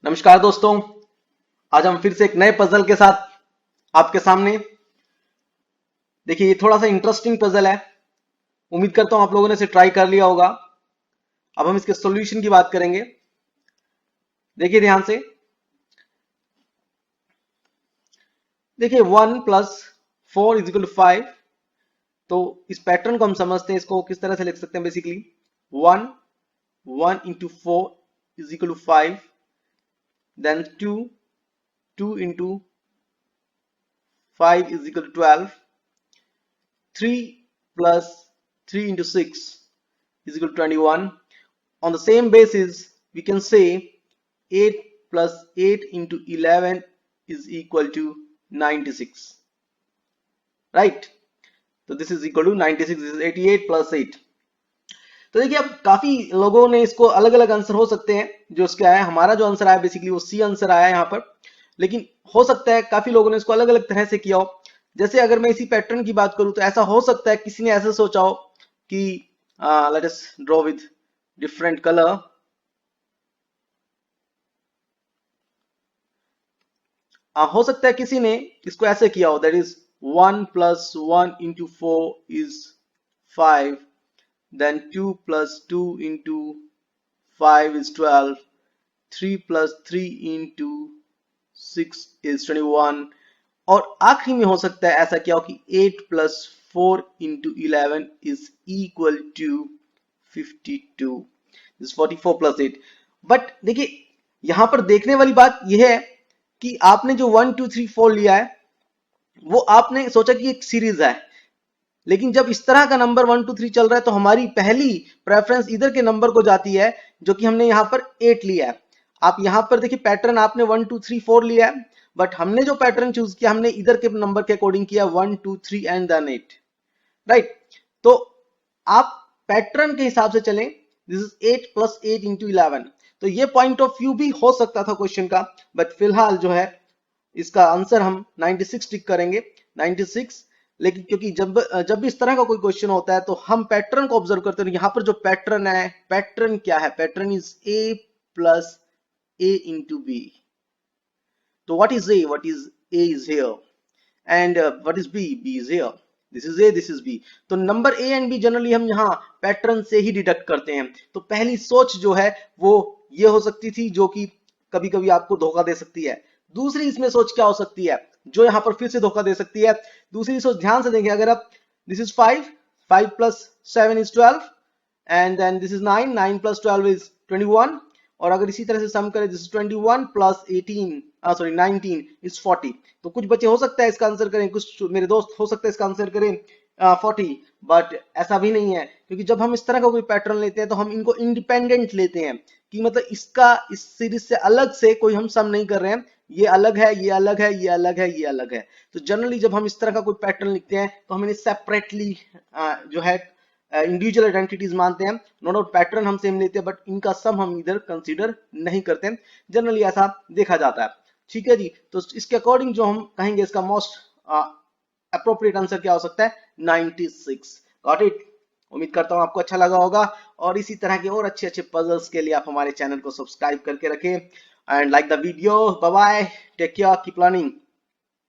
नमस्कार दोस्तों, आज हम फिर से एक नए पजल के साथ आपके सामने। देखिए, ये थोड़ा सा इंटरेस्टिंग पजल है। उम्मीद करता हूं आप लोगों ने इसे ट्राई कर लिया होगा। अब हम इसके सॉल्यूशन की बात करेंगे। देखिए ध्यान से, देखिए 1+4 = 5। तो इस पैटर्न को हम समझते हैं। इसको किस तरह से लिख सकते हैं? Basically 1 × 4 = 5, then 2 × 5 = 12, 3 + 3 × 6 = 21. On the same basis, we can say 8 + 8 × 11 = 96. Right? तो this is equal to 96. This is 88 + 8. तो देखिए, अब काफी लोगों ने इसको अलग अलग आंसर हो सकते हैं। जो इसके आया, हमारा जो आंसर आया बेसिकली वो सी आंसर आया है यहाँ पर। लेकिन हो सकता है काफी लोगों ने इसको अलग अलग तरह से किया हो। जैसे अगर मैं इसी पैटर्न की बात करूं तो ऐसा हो सकता है किसी ने ऐसा सोचा हो कि let us draw with different colour. हो सकता है किसी ने इसको ऐसे किया हो, दैट इज 1 + 1 × 4 = 5, then 2 + 2 × 5 = 12, 3 + 3 × 6 = 21, और आखिरी में हो सकता है ऐसा क्या हो कि 8 + 4 × 11 = 52, 44 + 8। बट देखिए, यहां पर देखने वाली बात यह है कि आपने जो 1 2 3 4 लिया है वो आपने सोचा कि एक सीरीज है। लेकिन जब इस तरह का नंबर 1 2 3 चल रहा है तो हमारी पहली प्रेफरेंस इधर के नंबर को जाती है, जो कि हमने यहाँ पर 8 लिया है। आप यहाँ पर देखिए, पैटर्न आपने 1 2 3 4 लिया है, बट हमने जो पैटर्न चूज किया हमने इधर के नंबर के अकॉर्डिंग किया, 1 2 3 एंड देन 8। राइट? तो आप पैटर्न के हिसाब से चलें। This is 8 + 8 × 11। तो ये पॉइंट ऑफ व्यू भी हो सकता था क्वेश्चन का, बट फिलहाल जो है इसका आंसर हम 96 टिक करेंगे, 96। लेकिन क्योंकि जब भी इस तरह का कोई क्वेश्चन होता है तो हम पैटर्न को ऑब्जर्व करते हैं। यहाँ पर जो पैटर्न है, पैटर्न क्या है? Pattern is A + A × B। तो what is A? What is A is here, and what is B? B is here. This is A, this is B. तो number A and B generally हम यहाँ pattern से ही deduct करते हैं। तो पहली सोच जो है वो ये हो सकती थी, जो कि कभी कभी आपको धोखा दे सकती है। दूसरी इसमें सोच क्या हो सकती है जो यहाँ पर फिर से धोखा दे सकती है? दूसरी सोच ध्यान से देखें। अगर आप, this is 5 + 7 = 12, and then this is 9 + 12 = 21, और अगर इसी तरह से सम करें, दिस इज 21 + 18 19 = 40। तो कुछ बच्चे हो सकता है इसका आंसर करें, कुछ मेरे दोस्त हो सकता है इसका आंसर करें 40, बट ऐसा भी नहीं है। क्योंकि जब हम इस तरह का कोई पैटर्न लेते हैं तो हम इनको इंडिपेंडेंट लेते हैं, कि मतलब इसका इस सीरीज से अलग से कोई हम सम नहीं कर रहे हैं। ये अलग है, ये अलग है, ये अलग है, ये अलग है। तो जनरली जब हम इस तरह का कोई पैटर्न लिखते हैं तो हम इन्हें सेपरेटली जो है इंडिविजुअल आइडेंटिटीज मानते हैं। नो डाउट पैटर्न हम सेम लेते हैं, बट इनका सम हम इधर कंसीडर नहीं करते। जनरली ऐसा देखा जाता है। ठीक है जी। तो इसके अकॉर्डिंग जो हम कहेंगे इसका मोस्ट अप्रोप्रिएट आंसर क्या हो सकता है? 96। Got it? उम्मीद करता हूं आपको अच्छा लगा होगा, और इसी तरह के और अच्छे अच्छे पजल्स के लिए आप हमारे चैनल को सब्सक्राइब करके रखें and like the video. Bye bye, take care, keep learning.